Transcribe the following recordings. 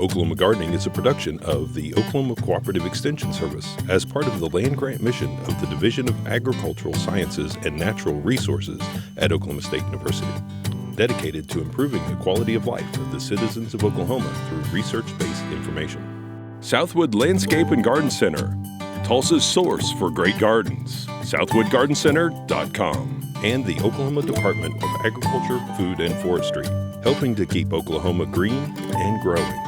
Oklahoma Gardening is a production of the Oklahoma Cooperative Extension Service as part of the land grant mission of the Division of Agricultural Sciences and Natural Resources at Oklahoma State University, dedicated to improving the quality of life of the citizens of Oklahoma through research-based information. Southwood Landscape and Garden Center, Tulsa's source for great gardens, southwoodgardencenter.com, and the Oklahoma Department of Agriculture, Food, and Forestry, helping to keep Oklahoma green and growing.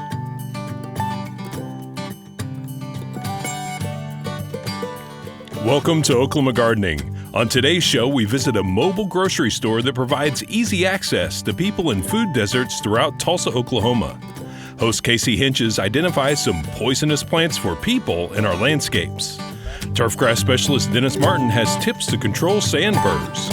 Welcome to Oklahoma Gardening. On today's show, we visit a mobile grocery store that provides easy access to people in food deserts throughout Tulsa, Oklahoma. Host Casey Hentges identifies some poisonous plants for people in our landscapes. Turfgrass Specialist Dennis Martin has tips to control sandburs.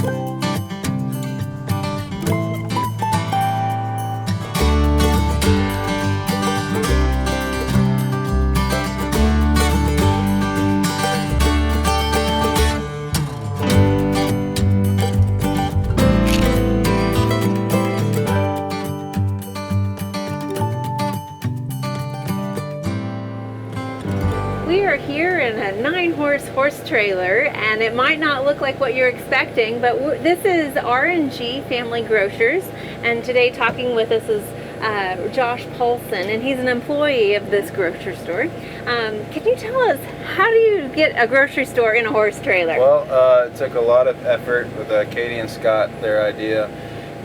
Horse trailer, and it might not look like what you're expecting, but this is R&G Family Grocers, and today talking with us is Josh Polson, and he's an employee of this grocery store. Can you tell us, how do you get a grocery store in a horse trailer? Well, it took a lot of effort with Katie and Scott, their idea,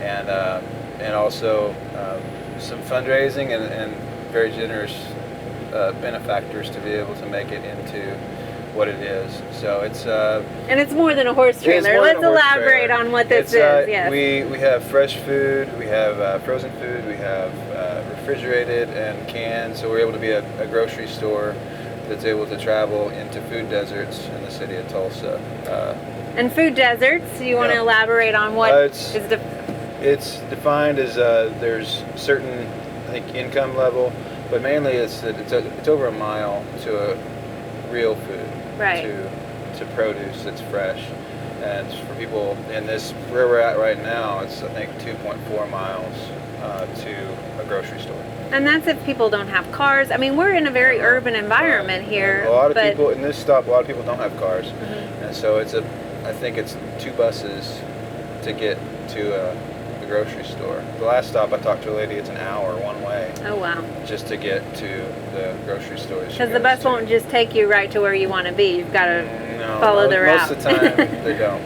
and also some fundraising and very generous benefactors to be able to make it into what it is. So it's and it's more than a horse trailer. Let's elaborate on what this is. Yes. We have fresh food, we have frozen food, we have refrigerated and canned. So we're able to be a grocery store that's able to travel into food deserts in the city of Tulsa. And food deserts, you want to elaborate on what it's defined as there's certain, I think, income level, but mainly it's over a mile to a real food, right, to produce that's fresh. And for people in this, where we're at right now, it's I think 2.4 miles to a grocery store. And that's if people don't have cars. I mean, we're in a very urban environment here. A lot of people in this stop, a lot of people don't have cars, and so I think it's 2 buses to get to the grocery store. The last stop I talked to a lady, it's an hour one way. Oh wow! Just to get to the grocery store. Because the bus won't just take you right to where you want to be. You've got to follow the route. Most of the time they don't.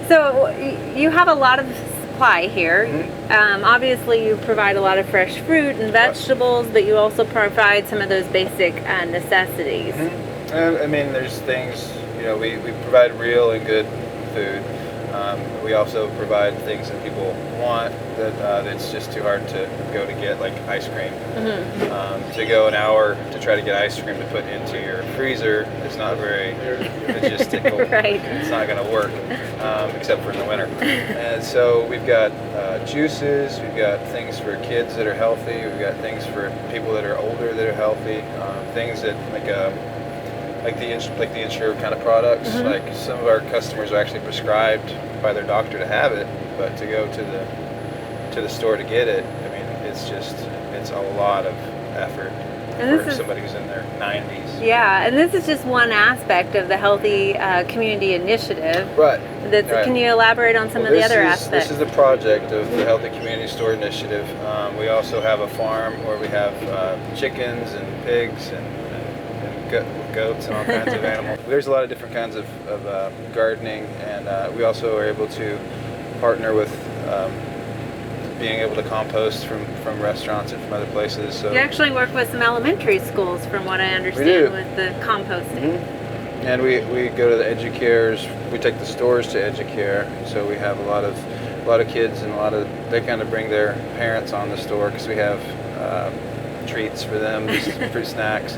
So you have a lot of supply here. Obviously, you provide a lot of fresh fruit and vegetables, but you also provide some of those basic necessities. I mean, there's things. We provide real and good food. We also provide things that people want that it's just too hard to go to get, like ice cream. To go an hour to try to get ice cream to put into your freezer is not very logistical. Right. It's not going to work, except for in the winter. And so we've got juices, we've got things for kids that are healthy, we've got things for people that are older that are healthy, things that like the insured kind of products. Like some of our customers are actually prescribed by their doctor to have it, but to go to the store to get it, I mean, it's a lot of effort for somebody who's in their 90s. Yeah, and this is just one aspect of the Healthy Community Initiative. Right. Can you elaborate on some of the other aspects? This is the project of the Healthy Community Store Initiative. We also have a farm where we have chickens and pigs and goats and all kinds of animals. There's a lot of different kinds of gardening, and we also are able to partner with being able to compost from restaurants and from other places. So you actually work with some elementary schools, from what I understand, with the composting. And we go to the educares. We take the stores to educare, so we have a lot of kids, and they kind of bring their parents on the store because we have treats for them, fruit snacks.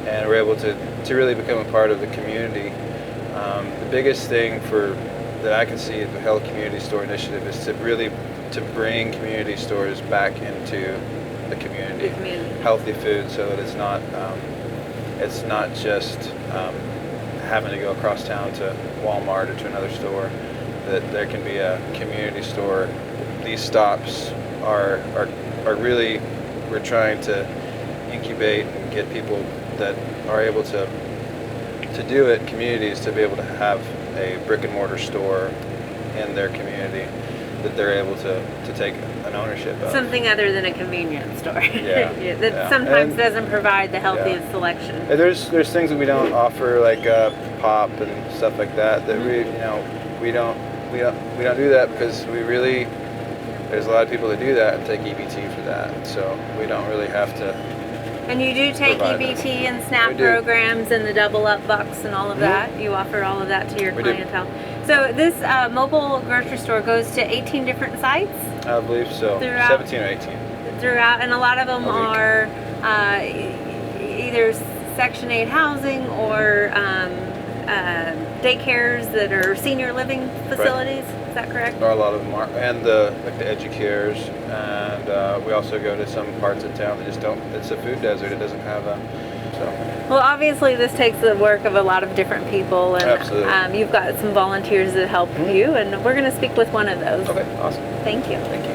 And we're able to really become a part of the community. The biggest thing that I can see at the Health Community Store Initiative is to bring community stores back into the community. Healthy food, so that it's not just having to go across town to Walmart or to another store. That there can be a community store. These stops are really, we're trying to incubate and get people that are able to do it, communities, to be able to have a brick and mortar store in their community that they're able to take an ownership of. Something other than a convenience store. Yeah. That sometimes doesn't provide the healthiest selection. And there's things that we don't offer, like pop and stuff like that. That we don't do that because there's a lot of people that do that and take EBT for that. So we don't really have to. And you do take EBT and SNAP programs and the double up bucks and all of that. You offer all of that to your clientele. So this mobile grocery store goes to 18 different sites? I believe so. 17 or 18. Throughout, and a lot of them are either Section 8 housing or daycares that are senior living facilities. Right. Is that correct? Or a lot of them are, and the educators, and we also go to some parts of town that just don't. It's a food desert. It doesn't have a. Well, obviously, this takes the work of a lot of different people, and absolutely. You've got some volunteers that help you, and we're going to speak with one of those. Okay, awesome. Thank you. Thank you.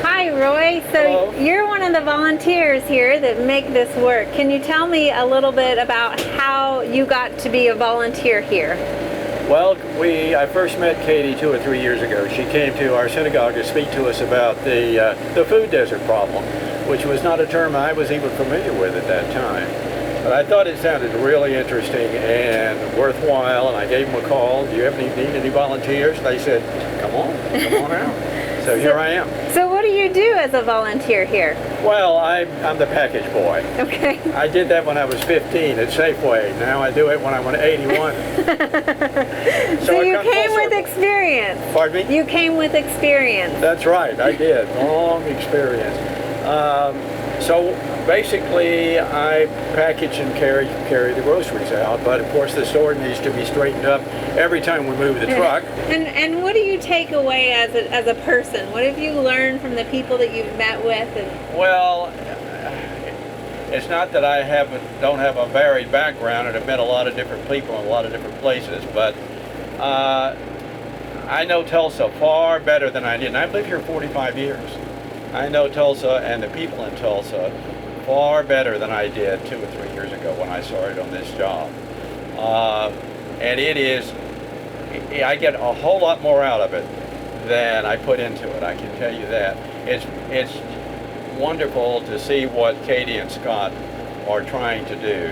Hi, Roy. So Hello. You're one of the volunteers here that make this work. Can you tell me a little bit about how you got to be a volunteer here? Well, I first met Katie 2 or 3 years ago. She came to our synagogue to speak to us about the food desert problem, which was not a term I was even familiar with at that time. But I thought it sounded really interesting and worthwhile, and I gave them a call. Do you need any volunteers? They said, come on out. So here I am. So what do you do as a volunteer here? Well, I'm the package boy. Okay. I did that when I was 15 at Safeway. Now I do it when I'm 81. So you came with experience. Pardon me? You came with experience. That's right, I did. Long experience. So basically, I package and carry the groceries out, but of course the store needs to be straightened up every time we move the truck. And what do you take away as a person? What have you learned from the people that you've met with? Well, it's not that I don't have a varied background and have met a lot of different people in a lot of different places, but I know Tulsa far better than I did. And I've lived here 45 years. I know Tulsa and the people in Tulsa far better than I did 2 or 3 years ago when I started on this job. And I get a whole lot more out of it than I put into it, I can tell you that. It's wonderful to see what Katie and Scott are trying to do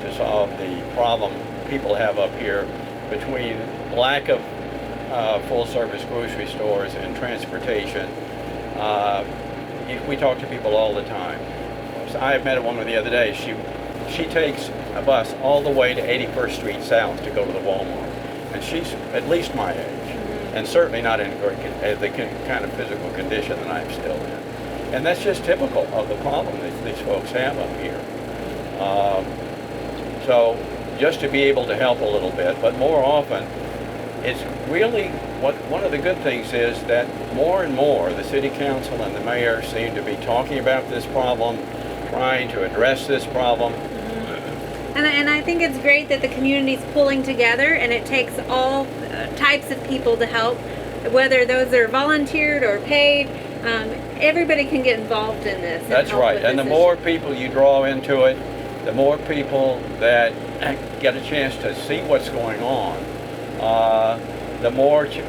to solve the problem people have up here between lack of full-service grocery stores and transportation. We talk to people all the time. So I met a woman the other day. She takes a bus all the way to 81st Street South to go to the Walmart, and she's at least my age, and certainly not in the kind of physical condition that I'm still in. And that's just typical of the problem that these folks have up here. So just to be able to help a little bit, but more often, it's really one of the good things is that more and more the city council and the mayor seem to be talking about this problem, trying to address this problem. And I think it's great that the community's pulling together, and it takes all types of people to help, whether those are volunteered or paid. Everybody can get involved in this. That's right. And the more people you draw into it, the more people that get a chance to see what's going on, the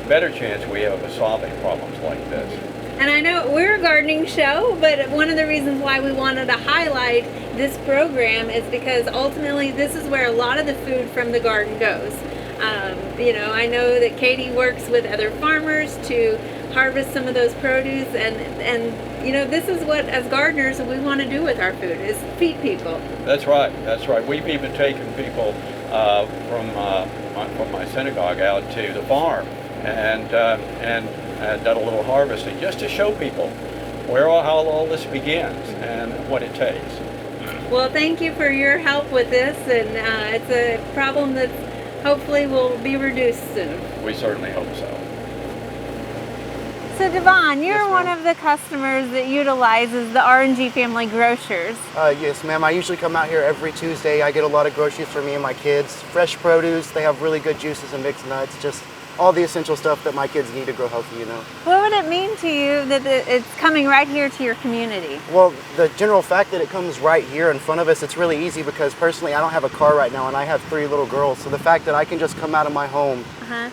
better chance we have of solving problems like this. And I know we're a gardening show, but one of the reasons why we wanted to highlight this program is because ultimately this is where a lot of the food from the garden goes. I know that Katie works with other farmers to harvest some of those produce, and this is what, as gardeners, we want to do with our food, is feed people. That's right. We've even taken people from my synagogue out to the farm and done a little harvesting just to show people how all this begins and what it takes. Well, thank you for your help with this, and it's a problem that hopefully will be reduced soon. We certainly hope so. So Devon, you're one of the customers that utilizes the R&G Family Grocers. Yes, ma'am. I usually come out here every Tuesday. I get a lot of groceries for me and my kids. Fresh produce. They have really good juices and mixed nuts. Just all the essential stuff that my kids need to grow healthy, you know. What would it mean to you that it's coming right here to your community? Well, the general fact that it comes right here in front of us, it's really easy because personally I don't have a car right now and I have 3 little girls. So the fact that I can just come out of my home,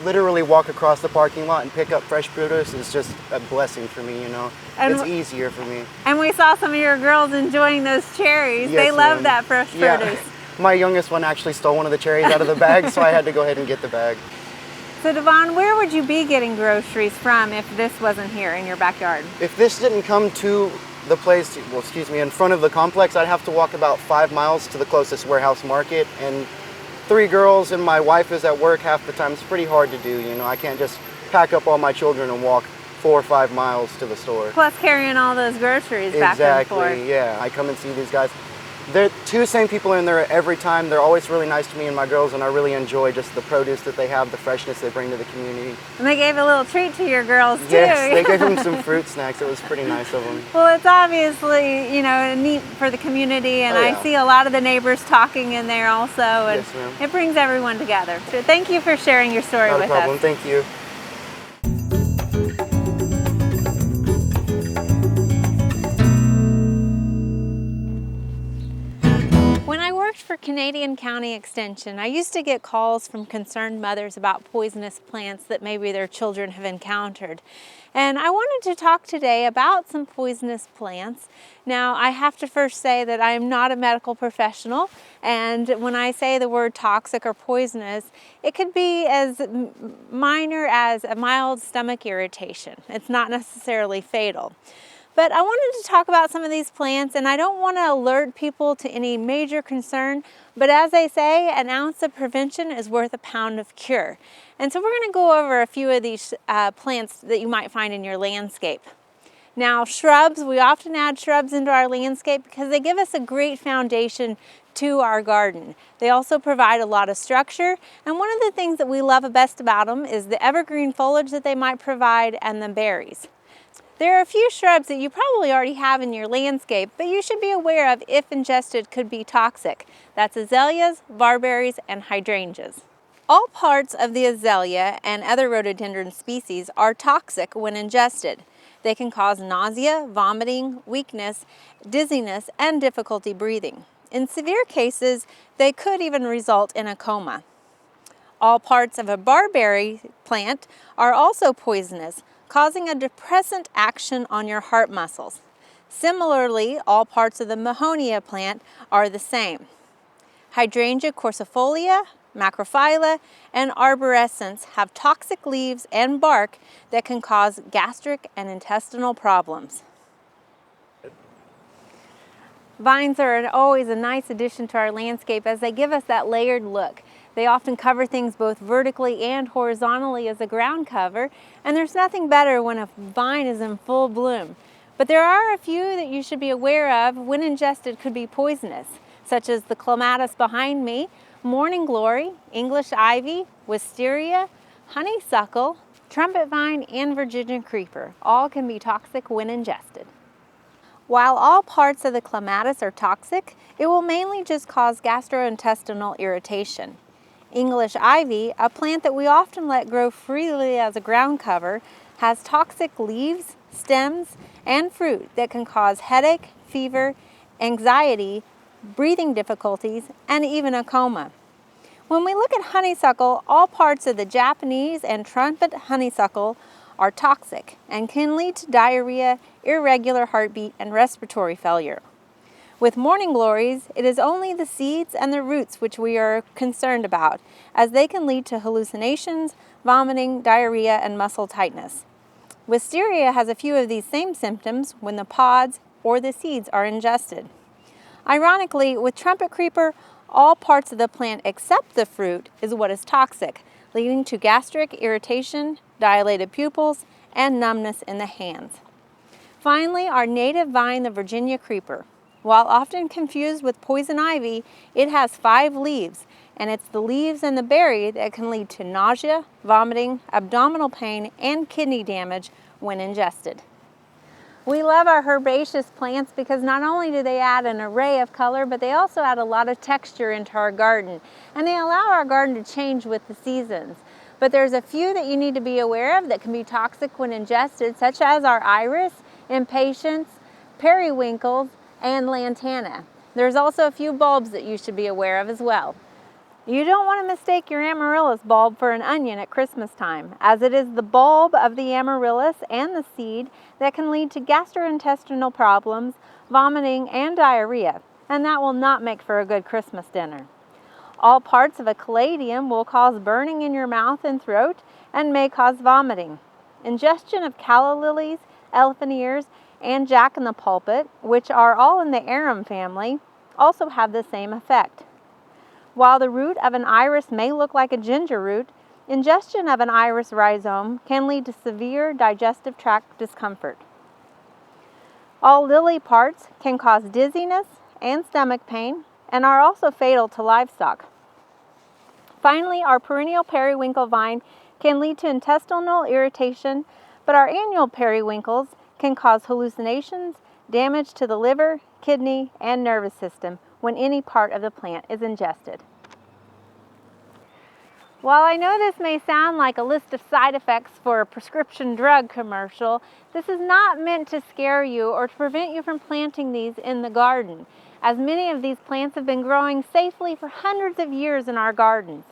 literally walk across the parking lot and pick up fresh produce is just a blessing for me, you know. And it's easier for me. And we saw some of your girls enjoying those cherries. Yes, they love ma'am. that fresh produce. My youngest one actually stole one of the cherries out of the bag, so I had to go ahead and get the bag. So Devon, where would you be getting groceries from if this wasn't here in your backyard? If this didn't come to the place, well, excuse me, in front of the complex, I'd have to walk about 5 miles to the closest warehouse market. And 3 girls and my wife is at work half the time. It's pretty hard to do, you know. I can't just pack up all my children and walk 4 or 5 miles to the store. Plus carrying all those groceries back and forth. Exactly, yeah. I come and see these guys. They're 2 same people in there every time. They're always really nice to me and my girls, and I really enjoy just the produce that they have, the freshness they bring to the community. And they gave a little treat to your girls too. Yes, they gave them some fruit snacks. It was pretty nice of them. Well, it's obviously, you know, neat for the community, and I see a lot of the neighbors talking in there also, and yes, ma'am. It brings everyone together. So thank you for sharing your story Not with a problem. us. Thank you. When I worked for Canadian County Extension, I used to get calls from concerned mothers about poisonous plants that maybe their children have encountered. And I wanted to talk today about some poisonous plants. Now, I have to first say that I am not a medical professional, and when I say the word toxic or poisonous, it could be as minor as a mild stomach irritation. It's not necessarily fatal. But I wanted to talk about some of these plants, and I don't want to alert people to any major concern, but as they say, an ounce of prevention is worth a pound of cure. And so we're going to go over a few of these plants that you might find in your landscape. Now, shrubs, we often add shrubs into our landscape because they give us a great foundation to our garden. They also provide a lot of structure, and one of the things that we love best about them is the evergreen foliage that they might provide and the berries. There are a few shrubs that you probably already have in your landscape, but you should be aware of if ingested could be toxic. That's azaleas, barberries, and hydrangeas. All parts of the azalea and other rhododendron species are toxic when ingested. They can cause nausea, vomiting, weakness, dizziness, and difficulty breathing. In severe cases, they could even result in a coma. All parts of a barberry plant are also poisonous, causing a depressant action on your heart muscles. Similarly, all parts of the Mahonia plant are the same. Hydrangea corsifolia, macrophylla, and arborescens have toxic leaves and bark that can cause gastric and intestinal problems. Vines are always a nice addition to our landscape as they give us that layered look. They often cover things both vertically and horizontally as a ground cover, and there's nothing better when a vine is in full bloom. But there are a few that you should be aware of when ingested could be poisonous, such as the clematis behind me, morning glory, English ivy, wisteria, honeysuckle, trumpet vine, and Virginia creeper. All can be toxic when ingested. While all parts of the clematis are toxic, it will mainly just cause gastrointestinal irritation. English ivy, a plant that we often let grow freely as a ground cover, has toxic leaves, stems, and fruit that can cause headache, fever, anxiety, breathing difficulties, and even a coma. When we look at honeysuckle, all parts of the Japanese and trumpet honeysuckle are toxic and can lead to diarrhea, irregular heartbeat, and respiratory failure. With morning glories, it is only the seeds and the roots which we are concerned about, as they can lead to hallucinations, vomiting, diarrhea, and muscle tightness. Wisteria has a few of these same symptoms when the pods or the seeds are ingested. Ironically, with trumpet creeper, all parts of the plant except the fruit is what is toxic, leading to gastric irritation, dilated pupils, and numbness in the hands. Finally, our native vine, the Virginia creeper. While often confused with poison ivy, it has 5 leaves, and it's the leaves and the berry that can lead to nausea, vomiting, abdominal pain, and kidney damage when ingested. We love our herbaceous plants because not only do they add an array of color, but they also add a lot of texture into our garden, and they allow our garden to change with the seasons. But there's a few that you need to be aware of that can be toxic when ingested, such as our iris, impatiens, periwinkles, and lantana. There's also a few bulbs that you should be aware of as well. You don't want to mistake your amaryllis bulb for an onion at Christmas time, as it is the bulb of the amaryllis and the seed that can lead to gastrointestinal problems, vomiting, and diarrhea, and that will not make for a good Christmas dinner. All parts of a caladium will cause burning in your mouth and throat and may cause vomiting. Ingestion of calla lilies, elephant ears, and jack-in-the-pulpit, which are all in the arum family, also have the same effect. While the root of an iris may look like a ginger root, ingestion of an iris rhizome can lead to severe digestive tract discomfort. All lily parts can cause dizziness and stomach pain and are also fatal to livestock. Finally, our perennial periwinkle vine can lead to intestinal irritation, but our annual periwinkles can cause hallucinations, damage to the liver, kidney, and nervous system when any part of the plant is ingested. While I know this may sound like a list of side effects for a prescription drug commercial, this is not meant to scare you or to prevent you from planting these in the garden, as many of these plants have been growing safely for hundreds of years in our gardens.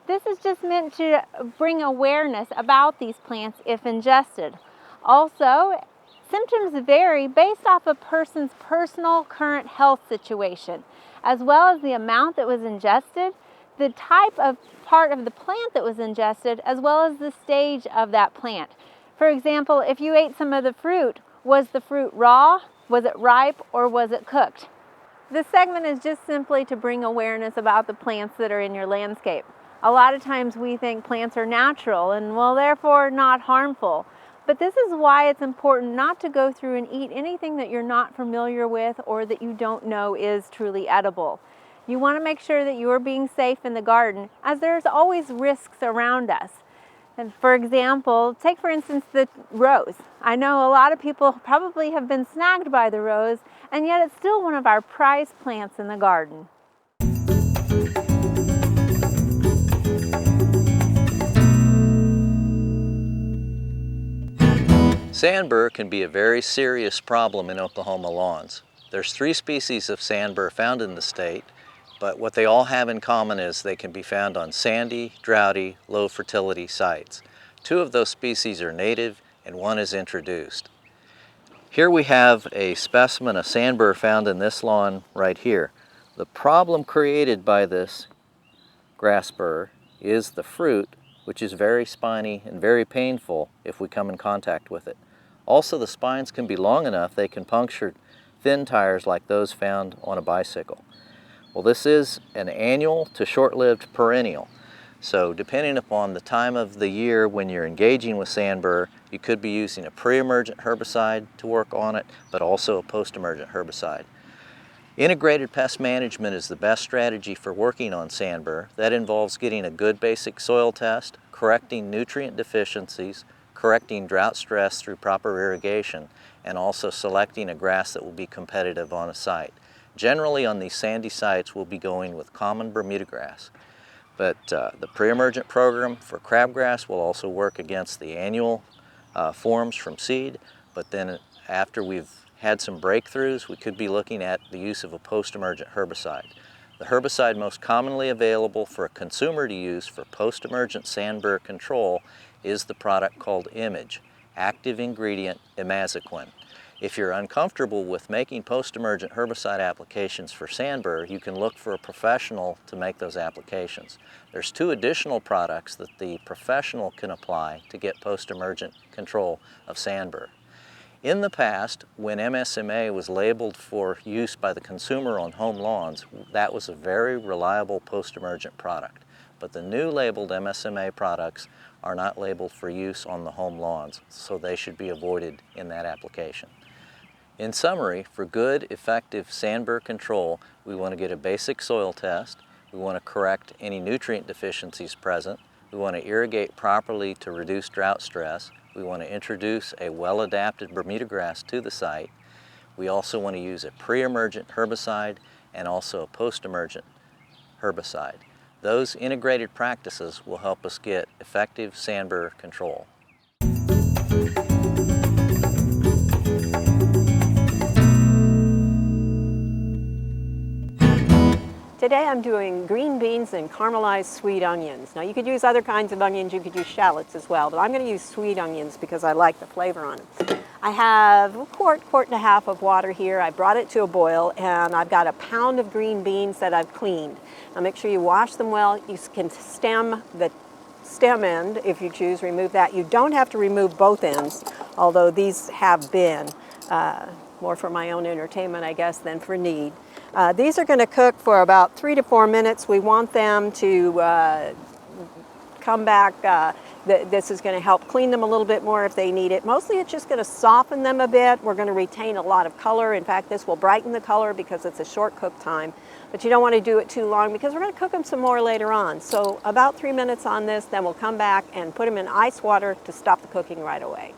This is just meant to bring awareness about these plants if ingested. Also, symptoms vary based off a person's personal current health situation, as well as the amount that was ingested, the type of part of the plant that was ingested, as well as the stage of that plant. For example, if you ate some of the fruit, was the fruit raw, was it ripe, or was it cooked? This segment is just simply to bring awareness about the plants that are in your landscape. A lot of times we think plants are natural and, well, therefore not harmful. But this is why it's important not to go through and eat anything that you're not familiar with or that you don't know is truly edible. You want to make sure that you are being safe in the garden, as there's always risks around us. And for example, take for instance the rose. I know a lot of people probably have been snagged by the rose, and yet it's still one of our prized plants in the garden. Sandbur can be a very serious problem in Oklahoma lawns. There's 3 species of sandbur found in the state, but what they all have in common is they can be found on sandy, droughty, low fertility sites. 2 of those species are native and 1 is introduced. Here we have a specimen of sandbur found in this lawn right here. The problem created by this grass burr is the fruit, which is very spiny and very painful if we come in contact with it. Also, the spines can be long enough they can puncture thin tires like those found on a bicycle. Well, this is an annual to short-lived perennial. So depending upon the time of the year when you're engaging with sandbur, you could be using a pre-emergent herbicide to work on it, but also a post-emergent herbicide. Integrated pest management is the best strategy for working on sandbur. That involves getting a good basic soil test, correcting nutrient deficiencies, correcting drought stress through proper irrigation, and also selecting a grass that will be competitive on a site. Generally on these sandy sites we'll be going with common Bermuda grass. But the pre-emergent program for crabgrass will also work against the annual forms from seed, but then after we've had some breakthroughs, we could be looking at the use of a post-emergent herbicide. The herbicide most commonly available for a consumer to use for post-emergent sandbur control is the product called Image, active ingredient imazaquin. If you're uncomfortable with making post-emergent herbicide applications for sandbur, you can look for a professional to make those applications. There's 2 additional products that the professional can apply to get post-emergent control of sandbur. In the past, when MSMA was labeled for use by the consumer on home lawns, that was a very reliable post-emergent product. But the new labeled MSMA products are not labeled for use on the home lawns, so they should be avoided in that application. In summary, for good, effective sandbur control, we want to get a basic soil test, we want to correct any nutrient deficiencies present, we want to irrigate properly to reduce drought stress, we want to introduce a well-adapted Bermuda grass to the site, we also want to use a pre-emergent herbicide and also a post-emergent herbicide. Those integrated practices will help us get effective sandbur control. Today I'm doing green beans and caramelized sweet onions. Now you could use other kinds of onions, you could use shallots as well, but I'm going to use sweet onions because I like the flavor on them. I have a quart and a half of water here. I brought it to a boil and I've got a pound of green beans that I've cleaned. Now make sure you wash them well. You can stem the stem end if you choose, remove that. You don't have to remove both ends, although these have been more for my own entertainment, I guess, than for need. These are going to cook for about 3 to 4 minutes. We want them to come back. This is going to help clean them a little bit more if they need it. Mostly it's just going to soften them a bit. We're going to retain a lot of color. In fact, this will brighten the color because it's a short cook time. But you don't want to do it too long because we're going to cook them some more later on. So about 3 minutes on this, then we'll come back and put them in ice water to stop the cooking right away.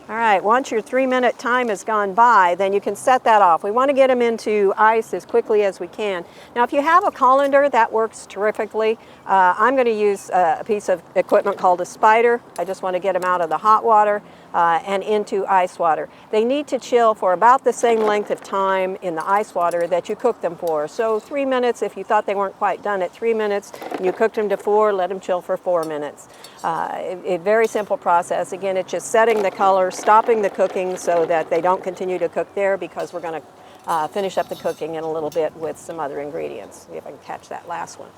All right, once your 3-minute time has gone by, then you can set that off. We want to get them into ice as quickly as we can. Now, if you have a colander, that works terrifically. I'm going to use a piece of equipment called a spider. I just want to get them out of the hot water and into ice water. They need to chill for about the same length of time in the ice water that you cook them for. So 3 minutes, if you thought they weren't quite done at 3 minutes, and you cooked them to 4, let them chill for 4 minutes. A very simple process. Again, it's just setting the color, stopping the cooking so that they don't continue to cook there because we're going to finish up the cooking in a little bit with some other ingredients. See if I can catch that last one.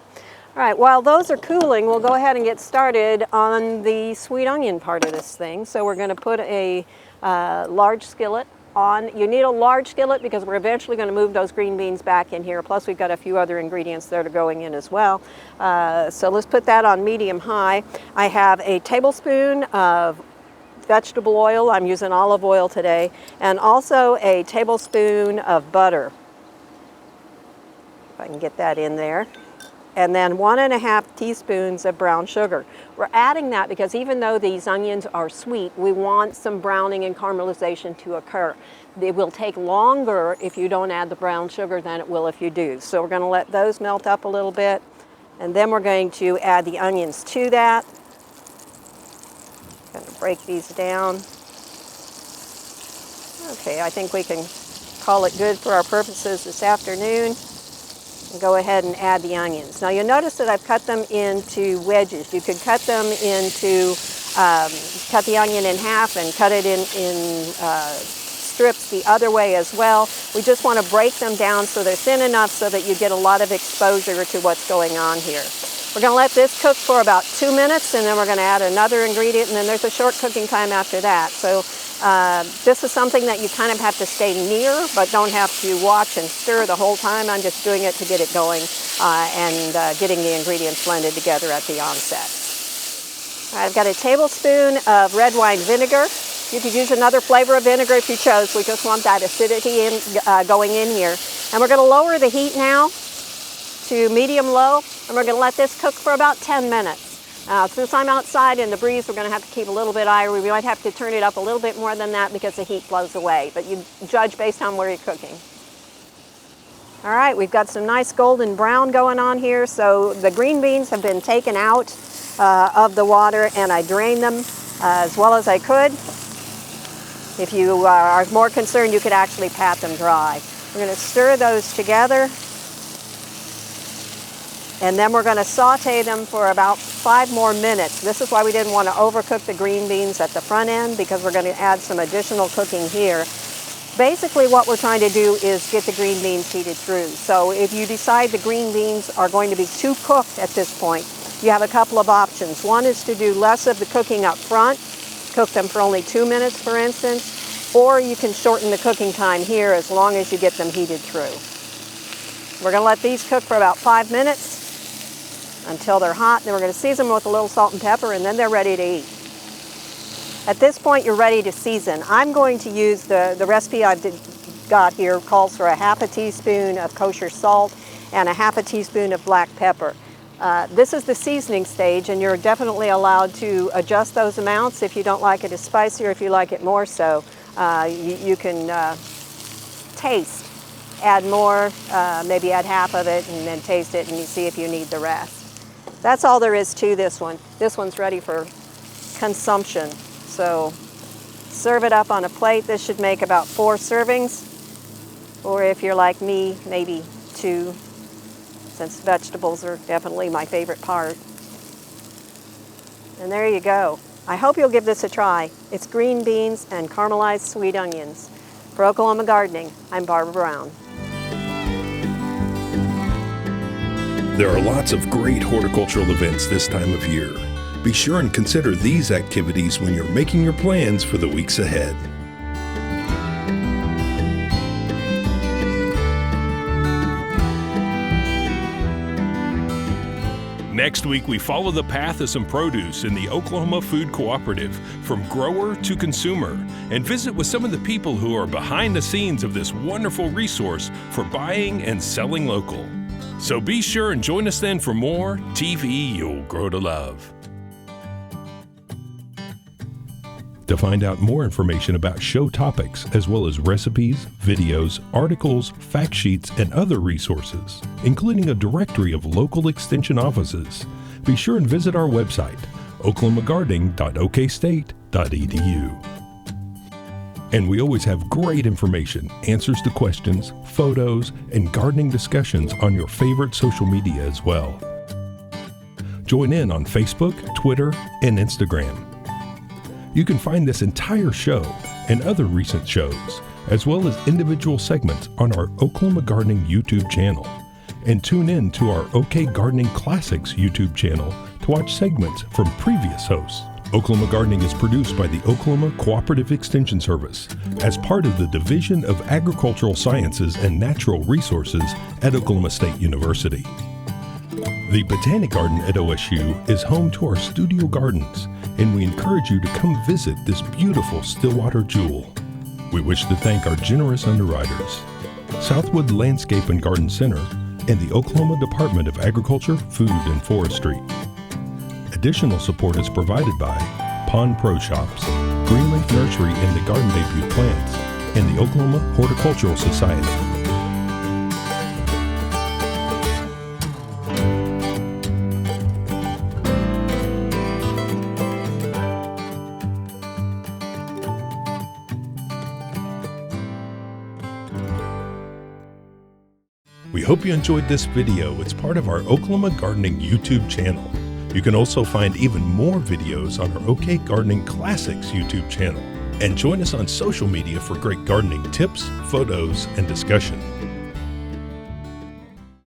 All right, while those are cooling, we'll go ahead and get started on the sweet onion part of this thing. So we're going to put a large skillet on. You need a large skillet because we're eventually going to move those green beans back in here. Plus we've got a few other ingredients that are going in as well. So let's put that on medium-high. I have a tablespoon of vegetable oil. I'm using olive oil today. And also a tablespoon of butter. If I can get that in there. And then 1.5 teaspoons of brown sugar. We're adding that because even though these onions are sweet, we want some browning and caramelization to occur. It will take longer if you don't add the brown sugar than it will if you do. So we're going to let those melt up a little bit. And then we're going to add the onions to that. Going to break these down. Okay, I think we can call it good for our purposes this afternoon. And go ahead and add the onions. Now you'll notice that I've cut them into wedges. You could cut them into, cut the onion in half and cut it in strips the other way as well. We just want to break them down so they're thin enough so that you get a lot of exposure to what's going on here. We're going to let this cook for about 2 minutes and then we're going to add another ingredient and then there's a short cooking time after that. So this is something that you kind of have to stay near but don't have to watch and stir the whole time. I'm just doing it to get it going and getting the ingredients blended together at the onset. I've got a tablespoon of red wine vinegar. You could use another flavor of vinegar if you chose. We just want that acidity going in here. And we're going to lower the heat now to medium-low, and we're going to let this cook for about 10 minutes. Since I'm outside in the breeze, we're going to have to keep a little bit higher. We might have to turn it up a little bit more than that because the heat blows away, but you judge based on where you're cooking. All right, we've got some nice golden brown going on here. So the green beans have been taken out of the water, and I drained them as well as I could. If you are more concerned, you could actually pat them dry. We're going to stir those together. And then we're going to saute them for about 5 more minutes. This is why we didn't want to overcook the green beans at the front end because we're going to add some additional cooking here. Basically what we're trying to do is get the green beans heated through. So if you decide the green beans are going to be too cooked at this point, you have a couple of options. One is to do less of the cooking up front, cook them for only 2 minutes for instance, or you can shorten the cooking time here as long as you get them heated through. We're going to let these cook for about 5 minutes. Until they're hot, then we're going to season them with a little salt and pepper, and then they're ready to eat. At this point, you're ready to season. I'm going to use the recipe I've got here calls for a 1/2 teaspoon of kosher salt and a 1/2 teaspoon of black pepper. This is the seasoning stage, and you're definitely allowed to adjust those amounts if you don't like it as spicy or if you like it more so. You can taste add more, maybe add half of it and then taste it and you see if you need the rest. That's all there is to this one. This one's ready for consumption. So serve it up on a plate. This should make about 4 servings, or if you're like me, maybe 2, since vegetables are definitely my favorite part. And there you go. I hope you'll give this a try. It's green beans and caramelized sweet onions. For Oklahoma Gardening, I'm Barbara Brown. There are lots of great horticultural events this time of year. Be sure and consider these activities when you're making your plans for the weeks ahead. Next week, we follow the path of some produce in the Oklahoma Food Cooperative, from grower to consumer, and visit with some of the people who are behind the scenes of this wonderful resource for buying and selling local. So be sure and join us then for more TV You'll Grow to Love. To find out more information about show topics, as well as recipes, videos, articles, fact sheets, and other resources, including a directory of local extension offices, be sure and visit our website, oklahomagardening.okstate.edu. And we always have great information, answers to questions, photos, and gardening discussions on your favorite social media as well. Join in on Facebook, Twitter, and Instagram. You can find this entire show and other recent shows, as well as individual segments on our Oklahoma Gardening YouTube channel. And tune in to our OK Gardening Classics YouTube channel to watch segments from previous hosts. Oklahoma Gardening is produced by the Oklahoma Cooperative Extension Service as part of the Division of Agricultural Sciences and Natural Resources at Oklahoma State University. The Botanic Garden at OSU is home to our studio gardens, and we encourage you to come visit this beautiful Stillwater jewel. We wish to thank our generous underwriters, Southwood Landscape and Garden Center, and the Oklahoma Department of Agriculture, Food, and Forestry. Additional support is provided by Pond Pro Shops, Greenleaf Nursery and the Garden Debut Plants, and the Oklahoma Horticultural Society. We hope you enjoyed this video. It's part of our Oklahoma Gardening YouTube channel. You can also find even more videos on our OK Gardening Classics YouTube channel. And join us on social media for great gardening tips, photos, and discussion.